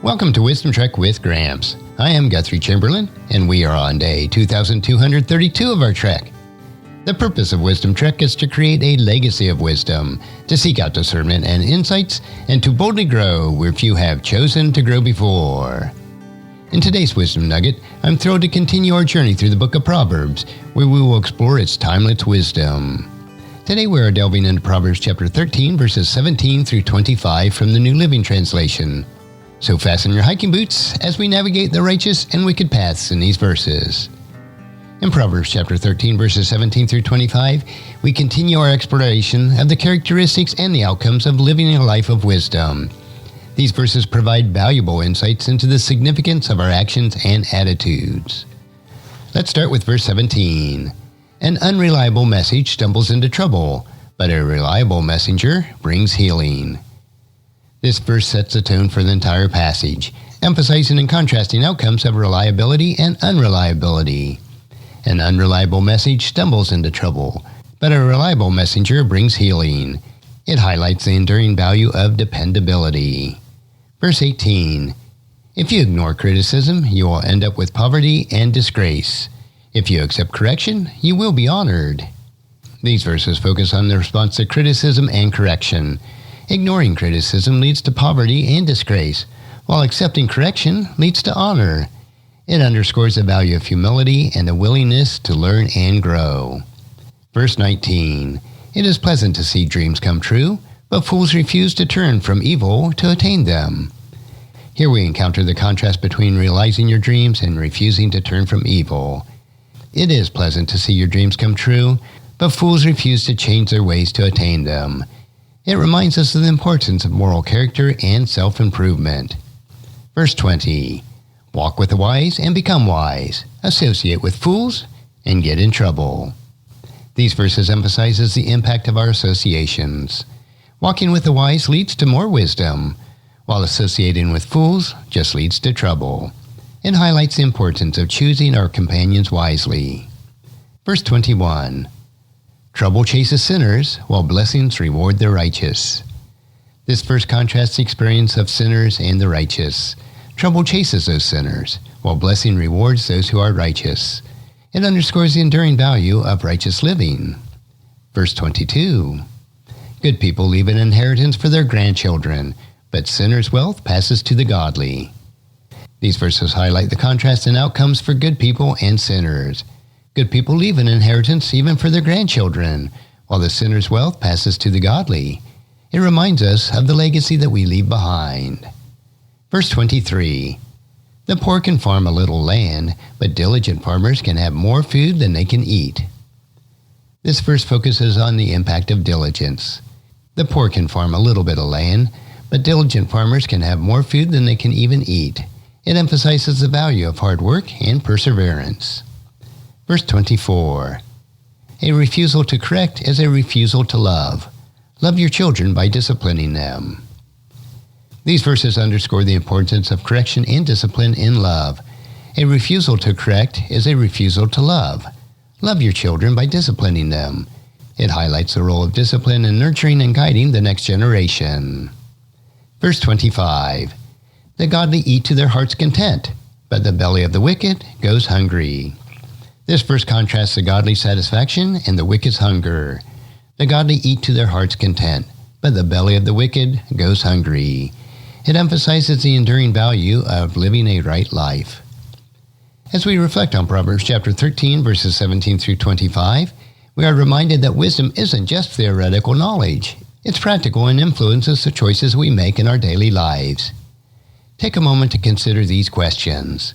Welcome to Wisdom Trek with Gramps. I am Guthrie Chamberlain, and we are on day 2232 of our trek. The purpose of Wisdom Trek is to create a legacy of wisdom, to seek out discernment and insights, and to boldly grow where few have chosen to grow before. In today's Wisdom Nugget, I'm thrilled to continue our journey through the book of Proverbs, where we will explore its timeless wisdom. Today we are delving into Proverbs chapter 13, verses 17 through 25 from the New Living Translation. So fasten your hiking boots as we navigate the righteous and wicked paths in these verses. In Proverbs chapter 13, verses 17 through 25, we continue our exploration of the characteristics and the outcomes of living a life of wisdom. These verses provide valuable insights into the significance of our actions and attitudes. Let's start with verse 17. An unreliable message stumbles into trouble, but a reliable messenger brings healing. This verse sets the tone for the entire passage, emphasizing and contrasting outcomes of reliability and unreliability. An unreliable message stumbles into trouble, but a reliable messenger brings healing. It highlights the enduring value of dependability. Verse 18. If you ignore criticism, you will end up with poverty and disgrace. If you accept correction, you will be honored. These verses focus on the response to criticism and correction. Ignoring criticism leads to poverty and disgrace, while accepting correction leads to honor. It underscores the value of humility and the willingness to learn and grow. Verse 19. It is pleasant to see dreams come true, but fools refuse to turn from evil to attain them. Here we encounter the contrast between realizing your dreams and refusing to turn from evil. It is pleasant to see your dreams come true, but fools refuse to change their ways to attain them. It reminds us of the importance of moral character and self-improvement. Verse 20. Walk with the wise and become wise. Associate with fools and get in trouble. These verses emphasizes the impact of our associations. Walking with the wise leads to more wisdom, while associating with fools just leads to trouble. It highlights the importance of choosing our companions wisely. Verse 21. Trouble chases sinners, while blessings reward the righteous. This verse contrasts the experience of sinners and the righteous. Trouble chases those sinners, while blessing rewards those who are righteous. It underscores the enduring value of righteous living. Verse 22. Good people leave an inheritance for their grandchildren, but sinners' wealth passes to the godly. These verses highlight the contrast in outcomes for good people and sinners. Good people leave an inheritance even for their grandchildren, while the sinner's wealth passes to the godly. It reminds us of the legacy that we leave behind. Verse 23. The poor can farm a little land, but diligent farmers can have more food than they can eat. This verse focuses on the impact of diligence. The poor can farm a little bit of land, but diligent farmers can have more food than they can even eat. It emphasizes the value of hard work and perseverance. Verse 24. A refusal to correct is a refusal to love. Love your children by disciplining them. These verses underscore the importance of correction and discipline in love. A refusal to correct is a refusal to love. Love your children by disciplining them. It highlights the role of discipline in nurturing and guiding the next generation. Verse 25. The godly eat to their heart's content, but the belly of the wicked goes hungry. This verse contrasts the godly satisfaction and the wicked's hunger. The godly eat to their heart's content, but the belly of the wicked goes hungry. It emphasizes the enduring value of living a right life. As we reflect on Proverbs chapter 13, verses 17 through 25, we are reminded that wisdom isn't just theoretical knowledge. It's practical and influences the choices we make in our daily lives. Take a moment to consider these questions.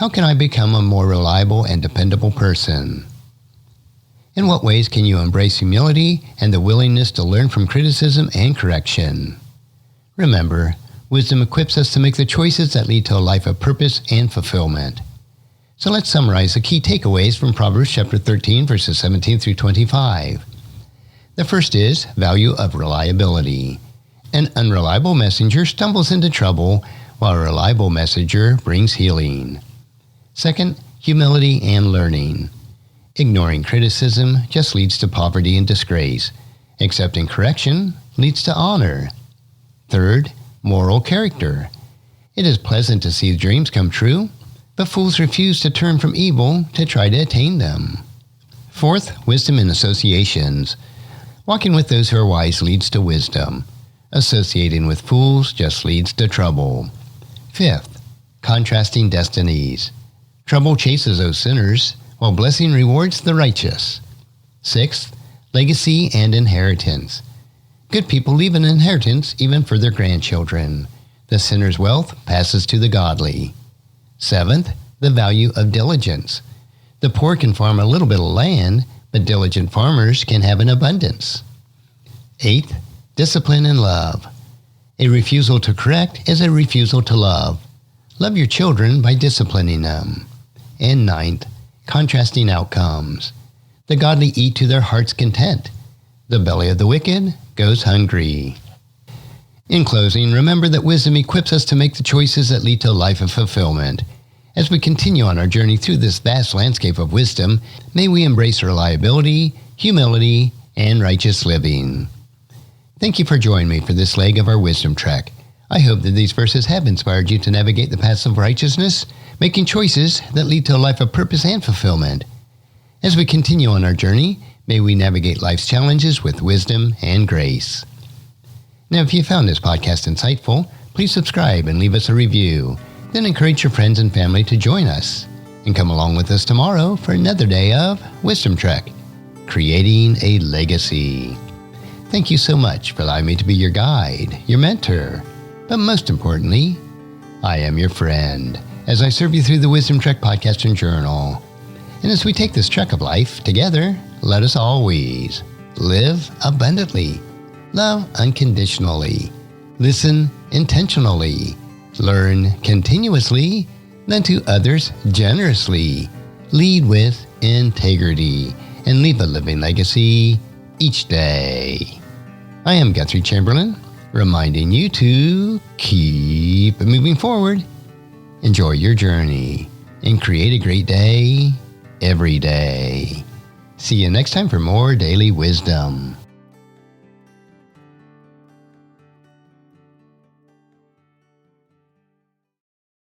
How can I become a more reliable and dependable person? In what ways can you embrace humility and the willingness to learn from criticism and correction? Remember, wisdom equips us to make the choices that lead to a life of purpose and fulfillment. So let's summarize the key takeaways from Proverbs chapter 13, verses 17 through 25. The first is value of reliability. An unreliable messenger stumbles into trouble, while a reliable messenger brings healing. Second, humility and learning. Ignoring criticism just leads to poverty and disgrace. Accepting correction leads to honor. Third, moral character. It is pleasant to see dreams come true, but fools refuse to turn from evil to try to attain them. Fourth, wisdom in associations. Walking with those who are wise leads to wisdom. Associating with fools just leads to trouble. Fifth, contrasting destinies. Trouble chases those sinners, while blessing rewards the righteous. Sixth, legacy and inheritance. Good people leave an inheritance even for their grandchildren. The sinner's wealth passes to the godly. Seventh, the value of diligence. The poor can farm a little bit of land, but diligent farmers can have an abundance. Eighth, discipline and love. A refusal to correct is a refusal to love. Love your children by disciplining them. And ninth, contrasting outcomes. The godly eat to their heart's content. The belly of the wicked goes hungry. In closing, remember that wisdom equips us to make the choices that lead to a life of fulfillment. As we continue on our journey through this vast landscape of wisdom, may we embrace reliability, humility, and righteous living. Thank you for joining me for this leg of our wisdom trek. I hope that these verses have inspired you to navigate the paths of righteousness, making choices that lead to a life of purpose and fulfillment. As we continue on our journey, may we navigate life's challenges with wisdom and grace. Now, if you found this podcast insightful, please subscribe and leave us a review. Then encourage your friends and family to join us. And come along with us tomorrow for another day of Wisdom Trek, creating a legacy. Thank you so much for allowing me to be your guide, your mentor. But most importantly, I am your friend as I serve you through the Wisdom Trek podcast and journal. And as we take this trek of life together, let us always live abundantly, love unconditionally, listen intentionally, learn continuously, lend to others generously, lead with integrity, and leave a living legacy each day. I am Guthrie Chamberlain, reminding you to keep moving forward, enjoy your journey, and create a great day every day. See you next time for more daily wisdom.